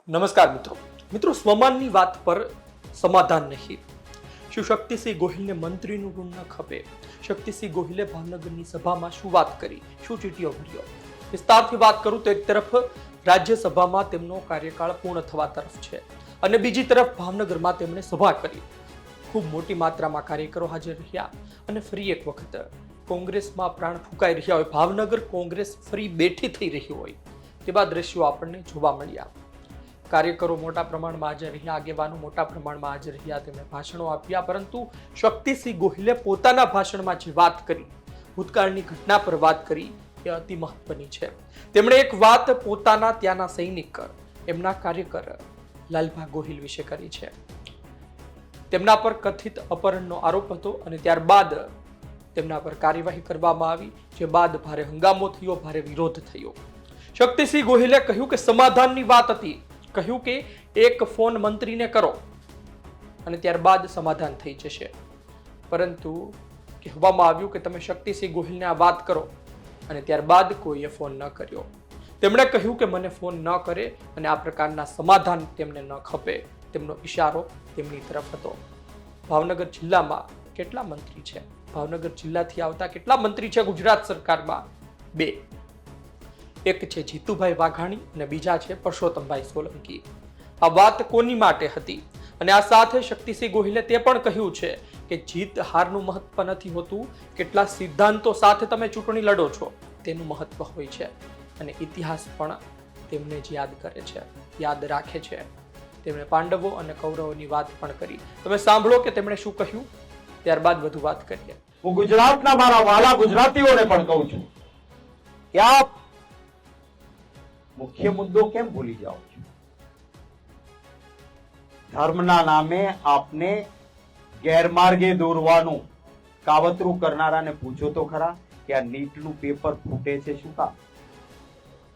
નમસ્કાર મિત્રો સ્વમાનની વાત પર સમાધાન નહીં. શું શક્તિસિંહ ગોહિલને મંત્રીનું ઋણ ન ખપે? શક્તિસિંહ ગોહિલે ભાવનગરની સભામાં શું વાત કરી, શું ચીટીઓ ભર્યો? વિસ્તારથી વાત કરું તો એક તરફ રાજ્યસભામાં તેમનો કાર્યકાળ પૂર્ણ થવા તરફ છે અને બીજી તરફ ભાવનગરમાં તેમણે સભા કરી. ખૂબ મોટી માત્રામાં કાર્યકરો હાજર રહ્યા અને ફરી એક વખત કોંગ્રેસમાં પ્રાણ ફૂંકાઈ રહ્યા હોય, ભાવનગર કોંગ્રેસ ફરી બેઠી થઈ રહી હોય તેવા દ્રશ્યો આપણને જોવા મળ્યા. કાર્યકરો મોટા પ્રમાણમાં હાજર રહ્યા, આગેવાનો મોટા પ્રમાણમાં હાજર રહ્યા, તેમણે ભાષણો આપ્યા, પરંતુ શક્તિસિંહ ગોહિલે પોતાના ભાષણમાં જે વાત કરી, ભૂતકાળની ઘટના પર વાત કરી, એ અતિ મહત્વની છે. તેમણે એક વાત પોતાના ત્યાંના સૈનિક, એમના કાર્યકર લાલભા ગોહિલ વિશે કરી છે. તેમના પર કથિત અપહરણનો આરોપ હતો અને ત્યારબાદ તેમના પર કાર્યવાહી કરવામાં આવી, જે બાદ ભારે હંગામો થયો, ભારે વિરોધ થયો. શક્તિસિંહ ગોહિલે કહ્યું કે સમાધાનની વાત હતી, કહ્યું કે એક ફોન મંત્રીને કરો અને ત્યારબાદ સમાધાન થઈ જશે. પરંતુ કહેવામાં આવ્યું કે તમે શક્તિસિંહ ગોહિલને આ વાત કરો અને ત્યારબાદ કોઈએ ફોન ન કર્યો. તેમણે કહ્યું કે મને ફોન ન કરે અને આ પ્રકારના સમાધાન તેમને ન ખપે. તેમનો ઇશારો તેમની તરફ હતો. ભાવનગર જિલ્લામાં કેટલા મંત્રી છે? ભાવનગર જિલ્લાથી આવતા કેટલા મંત્રી છે ગુજરાત સરકારમાં? 2. એક છે જીતુભાઈ વાઘાણી અને બીજા છે પરસોત્તમભાઈ સોલંકી. આ વાત કોની માટે હતી? અને આ સાથે શક્તિસિંહ ગોહિલે તે પણ કહ્યું છે કે જીત હારનું મહત્વ નથી હોતું, કેટલા સિદ્ધાંતો સાથે તમે ચૂંટણી લડો છો તેનું મહત્વ હોય છે. અને ઇતિહાસ પણ તેમને જ યાદ કરે છે, યાદ રાખે છે. તેમણે પાંડવો અને કૌરવોની વાત પણ કરી. તમે સાંભળો કે તેમણે શું કહ્યું, ત્યારબાદ વધુ વાત કરીએ. હું ગુજરાતના મારા વાલા ગુજરાતીઓને પણ કહું છું કે આપ મુખ્ય મુદ્દો કેમ ભૂલી જાઓ છો? ધર્મના નામે આપને ગેરમાર્ગે દોરવાનું કાવતરું કરનારાને પૂછો તો ખરા કે આ નીટનું પેપર ફૂટે છે શું કામ?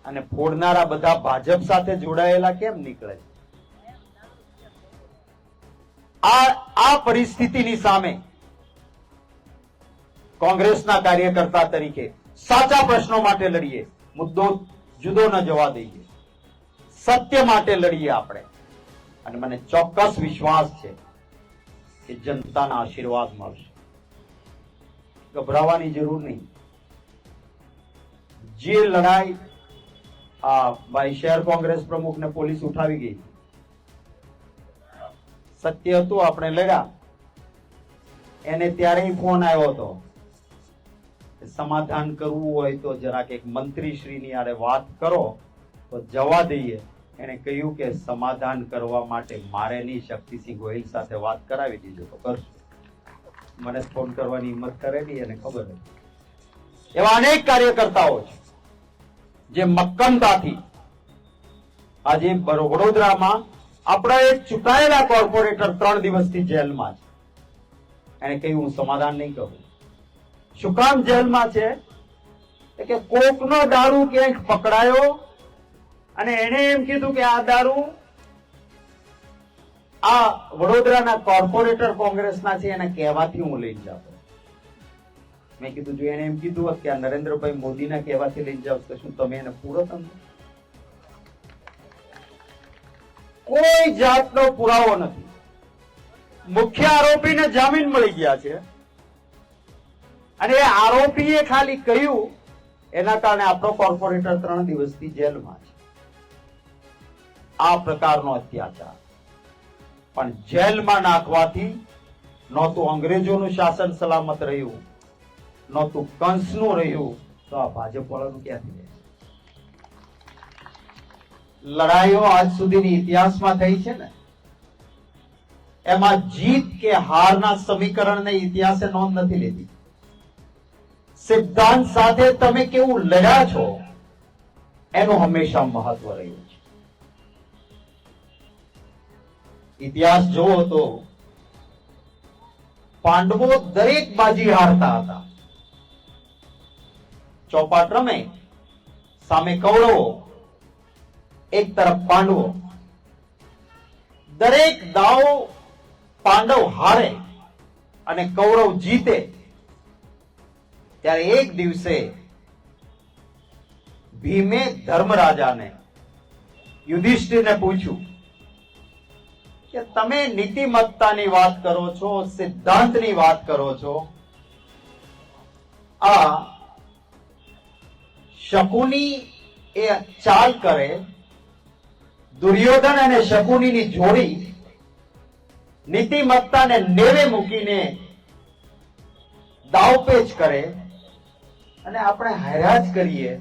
અને ફોડનારા બધા ભાજપ સાથે જોડાયેલા કેમ નીકળે છે? આ પરિસ્થિતિની સામે કોંગ્રેસના કાર્યકર્તા તરીકે સાચા પ્રશ્નો માટે લડીએ, મુદ્દો જુદો ન જવા દઈએ, સત્ય માટે લડીએ આપણે. અને મને ચોક્કસ વિશ્વાસ છે કે જનતાના આશીર્વાદ મળશે. ગભરાવાની જરૂર નહીં. જે લડાઈ ભાઈ શહેર કોંગ્રેસ પ્રમુખને પોલીસ ઉઠાવી ગઈ, સત્ય હતું, આપણે લડ્યા. એને ત્યારે ફોન આવ્યો હતો, સમાધાન કરવું હોય તો જરાક એક મંત્રીશ્રીની આરે વાત કરો તો જવા દઈએ. એને કહ્યું કે સમાધાન કરવા માટે મારે નહીં, શક્તિસિંહ ગોહિલ સાથે વાત કરાવી દીધો તો કરશું. મને ફોન કરવાની હિંમત કરે નહીં, એને ખબર નથી. એવા અનેક કાર્યકર્તાઓ છે જે મક્કમતાથી આજે વડોદરામાં આપણા એક ચૂંટાયેલા કોર્પોરેટર 3 દિવસથી જેલમાં છે. એને કહ્યું હું સમાધાન નહીં કરું. શું કામ જેલમાં છે? કે કોકનો દારૂ ક્યાંક પકડાયો અને એને એમ કીધું કે આ દારૂ આ વડોદરાના કોર્પોરેટર કોંગ્રેસના છે, એને કહેવાથી હું લઈ જાઉં. મેં કીધું જો એને એમ કીધું હોત કે આ નરેન્દ્રભાઈ મોદીના કહેવાથી લઈ જાવ તો શું તમે એને પૂરો તમને? કોઈ જાતનો પુરાવો નથી. મુખ્ય આરોપીને જામીન મળી ગયા છે અને એ આરોપીએ ખાલી કહ્યું એના કારણે આપણો કોર્પોરેટર 3 દિવસથી જેલમાં છે. આ પ્રકારનો અત્યાચાર પણ જેલમાં નાખવાથી નહોતું અંગ્રેજોનું શાસન સલામત રહ્યું, નહોતું કંસનું રહ્યું, તો આ ભાજપ વાળાનું ક્યાંથી રહે? લડાઈઓ આજ સુધીની ઇતિહાસમાં થઈ છે ને, એમાં જીત કે હારના સમીકરણને ઇતિહાસે નોંધ નથી લેતી. સિદ્ધાંત સાથે તમે કેવું લડ્યા છો એનું હંમેશા મહત્વ રહ્યું છે. ઇતિહાસ જોવો તો પાંડવો દરેક બાજી હારતા હતા. ચોપાટ રમે, સામે કૌરવો, એક તરફ પાંડવો. દરેક દાવ પાંડવ હારે અને કૌરવ જીતે. ત્યારે એક દિવસે ભીમે ધર્મરાજાને યુધિષ્ઠિરને પૂછ્યું કે તમે નીતિમત્તાની વાત કરો છો, સિદ્ધાંતની વાત કરો છો, આ શકુની એ ચાલ કરે, દુર્યોધન અને શકુનીની જોડી નીતિમત્તાને નેવે મૂકીને દાવપેચ કરે અને આપણે હાર્યા જ કરીએ,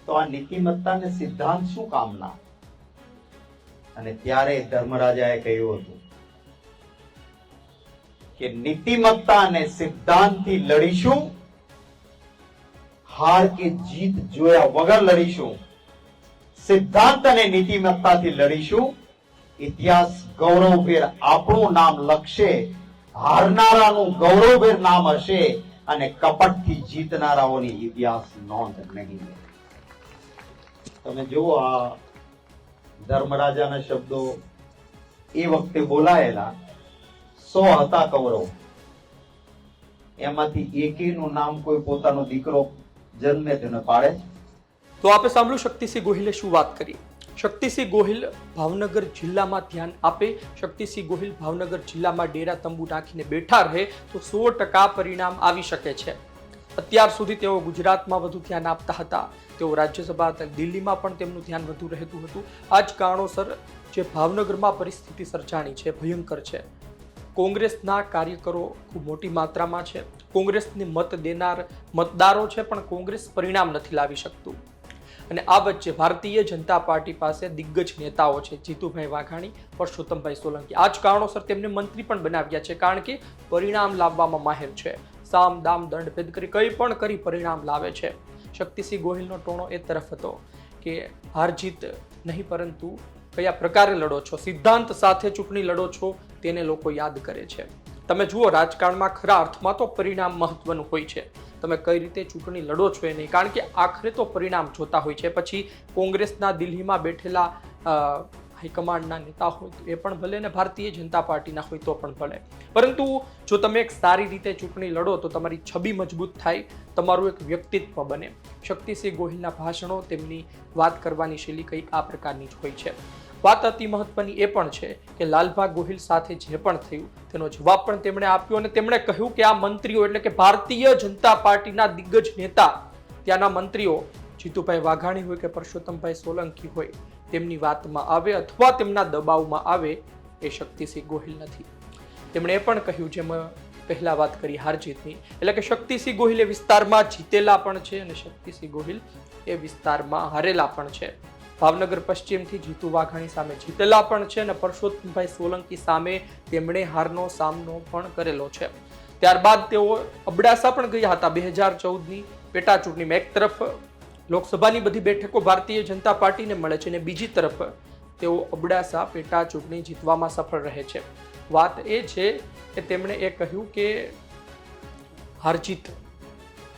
તો આ નીતિમત્તા ને સિદ્ધાંત શું કામના? અને ત્યારે ધર્મરાજાએ કહ્યું હતું કે નીતિમત્તા અને સિદ્ધાંતથી લડીશું, હાર કે જીત જોયા વગર લડીશું. સિદ્ધાંત અને નીતિમત્તાથી લડીશું. ઇતિહાસ ગૌરવભેર આપણું નામ લખશે, હારનારાનું ગૌરવભેર નામ હશે અને કપટથી જીતનારાઓની ઇતિહાસ નોંધ નહીં લે. તમે જુઓ, આ ધર્મરાજાના શબ્દો એ વખતે બોલાયેલા 100 હતા કૌરવ, એમાંથી એકેયનું નામ કોઈ પોતાનો દીકરો જન્મે તેને પાડે. તો આપણે સાંભળ્યું શક્તિસિંહ ગોહિલે શું વાત કરી. શક્તિસિંહ ગોહિલ ભાવનગર જિલ્લામાં ધ્યાન આપે, શક્તિસિંહ ગોહિલ ભાવનગર જિલ્લામાં ડેરા તંબુ નાખીને બેઠા રહે તો 100% પરિણામ આવી શકે છે. અત્યાર સુધી તેઓ ગુજરાતમાં વધુ ધ્યાન આપતા હતા, તેઓ રાજ્યસભા દિલ્હીમાં પણ તેમનું ધ્યાન વધુ રહેતું હતું. આ જ કારણોસર જે ભાવનગરમાં પરિસ્થિતિ સર્જાણી છે ભયંકર છે. કોંગ્રેસના કાર્યકરો ખૂબ મોટી માત્રામાં છે, કોંગ્રેસને મત દેનાર મતદારો છે, પણ કોંગ્રેસ પરિણામ નથી લાવી શકતું. અને આ વચ્ચે ભારતીય જનતા પાર્ટી પાસે દિગ્ગજ નેતાઓ છે, જીતુભાઈ વાઘાણી, પરસોત્તમભાઈ સોલંકી. આ જ કારણોસર તેમને મંત્રી પણ બનાવ્યા છે, કારણ કે પરિણામ લાવવામાં માહેર છે. સામ દામ દંડ ભેદ કરી કંઈ પણ કરી પરિણામ લાવે છે. શક્તિસિંહ ગોહિલનો ટોણો એ તરફ હતો કે હાર જીત નહીં, પરંતુ કયા પ્રકારે લડો છો, સિદ્ધાંત સાથે ચૂંટણી લડો છો, તેને લોકો યાદ કરે છે. તમે જુઓ, રાજકારણમાં ખરા અર્થમાં તો પરિણામ મહત્વનું હોય છે. તમે કઈ રીતે ચૂંટણી લડો છો એ નહીં, કારણ કે આખરે તો પરિણામ જોતા હોય છે. પછી કોંગ્રેસના દિલ્હીમાં બેઠેલા હાઈકમાન્ડના નેતા હોય તો એ પણ ભલે, ને ભારતીય જનતા પાર્ટીના હોય તો પણ ભલે, પરંતુ જો તમે એક સારી રીતે ચૂંટણી લડો તો તમારી છબી મજબૂત થાય, તમારું એક વ્યક્તિત્વ બને. શક્તિસિંહ ગોહિલના ભાષણો, તેમની વાત કરવાની શૈલી કંઈક આ પ્રકારની જ હોય છે. વાત અતિ મહત્વની એ પણ છે કે લાલભા ગોહિલ સાથે જે પણ થયું તેનો જવાબ પણ તેમણે આપ્યો અને તેમણે કહ્યું કે આ મંત્રીઓ એટલે કે ભારતીય જનતા પાર્ટીના દિગ્ગજ નેતા, ત્યાંના મંત્રીઓ જીતુભાઈ વાઘાણી હોય કે પરસોત્તમભાઈ સોલંકી હોય, તેમની વાતમાં આવે અથવા તેમના દબાવમાં આવે એ શક્તિસિંહ ગોહિલ નથી. તેમણે એ પણ કહ્યું, જેમ પહેલા વાત કરી હાર જીતની, એટલે કે શક્તિસિંહ ગોહિલ એ વિસ્તારમાં જીતેલા પણ છે અને શક્તિસિંહ ગોહિલ એ વિસ્તારમાં હારેલા પણ છે. ભાવનગર પશ્ચિમથી જીતુ વાઘાણી સામે જીતેલા પણ છે અને પરસોત્તમભાઈ સોલંકી સામે તેમણે હારનો સામનો પણ કરેલો છે. ત્યારબાદ તેઓ અબડાસા પણ ગયા હતા 2014ની પેટા ચૂંટણીમાં. એક તરફ લોકસભાની બધી બેઠકો ભારતીય જનતા પાર્ટીને મળે છે અને બીજી તરફ તેઓ અબડાસા પેટા ચૂંટણી જીતવામાં સફળ રહે છે. વાત એ છે કે તેમણે એ કહ્યું કે હાર જીત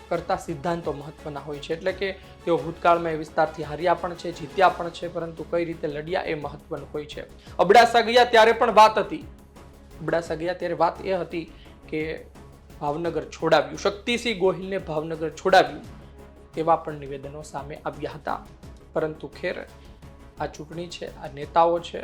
કરતા સિદ્ધાંતો મહત્વના હોય છે, એટલે કે તેઓ ભૂતકાળમાં એ વિસ્તારથી હાર્યા પણ છે, જીત્યા પણ છે, પરંતુ કઈ રીતે લડ્યા એ મહત્વનું હોય છે. અબડાસા ગયા ત્યારે પણ વાત હતી, અબડાસા ગયા ત્યારે વાત એ હતી કે ભાવનગર છોડાવ્યું, શક્તિસિંહ ગોહિલને ભાવનગર છોડાવ્યું, એવા પણ નિવેદનો સામે આવ્યા હતા. પરંતુ ખેર, આ ચૂંટણી છે, આ નેતાઓ છે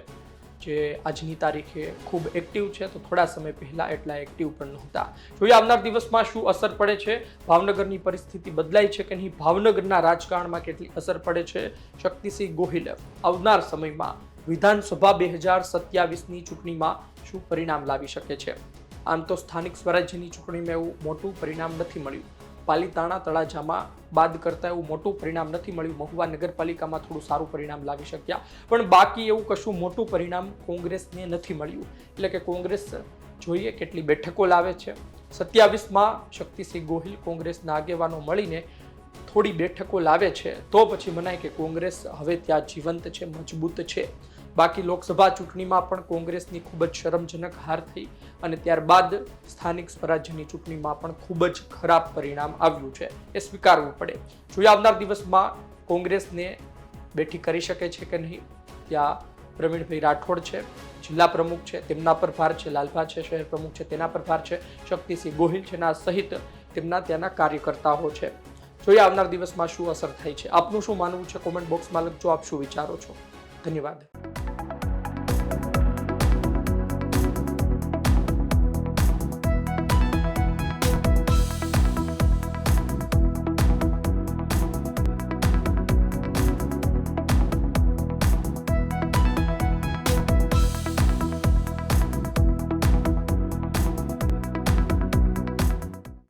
જે આજની તારીખે ખૂબ એક્ટિવ છે, તો થોડા સમય પહેલા એટલા એક્ટિવ પણ નહોતા. જોઈએ આવનાર દિવસમાં શું અસર પડે છે, ભાવનગરની પરિસ્થિતિ બદલાય છે કે નહીં, ભાવનગરના રાજકારણમાં કેટલી અસર પડે છે. શક્તિસિંહ ગોહિલ આવનાર સમયમાં વિધાનસભા 2027ની ચૂંટણીમાં શું પરિણામ લાવી શકે છે. આમ તો સ્થાનિક સ્વરાજ્યની ચૂંટણીમાં એવું મોટું પરિણામ નથી મળ્યું. પાલીતાણા તળાજામાં બાદ કરતા એવું મોટું પરિણામ નથી મળ્યું. મહુવા નગરપાલિકામાં થોડું સારું પરિણામ લાવી શક્યા, પણ બાકી એવું કશું મોટું પરિણામ કોંગ્રેસને નથી મળ્યું. એટલે કે કોંગ્રેસ જોઈએ કેટલી બેઠકો લાવે છે. 27માં શક્તિસિંહ ગોહિલ કોંગ્રેસના આગેવાનો મળીને થોડી બેઠકો લાવે છે તો પછી મનાય કે કોંગ્રેસ હવે ત્યાં જીવંત છે, મજબૂત છે. બાકી લોકસભા ચૂંટણીમાં પણ કોંગ્રેસની ખૂબ જ શરમજનક હાર થઈ અને ત્યારબાદ સ્થાનિક સ્વરાજ્યની ચૂંટણીમાં પણ ખૂબ જ ખરાબ પરિણામ આવ્યું છે, એ સ્વીકારવું પડે. જોઈએ આવનાર દિવસમાં કોંગ્રેસને બેઠી કરી શકે છે કે નહીં. ત્યાં પ્રવીણભાઈ રાઠોડ છે, જિલ્લા પ્રમુખ છે, તેમના પર ભાર છે. લાલભા છે, શહેર પ્રમુખ છે, તેના પર ભાર છે. શક્તિસિંહ ગોહિલ છે, ના સહિત તેમના ત્યાંના કાર્યકર્તાઓ છે. જોઈએ આવનાર દિવસમાં શું અસર થાય છે. આપનું શું માનવું છે કોમેન્ટ બોક્સમાં લખજો. આપ શું વિચારો છો? ધન્યવાદ.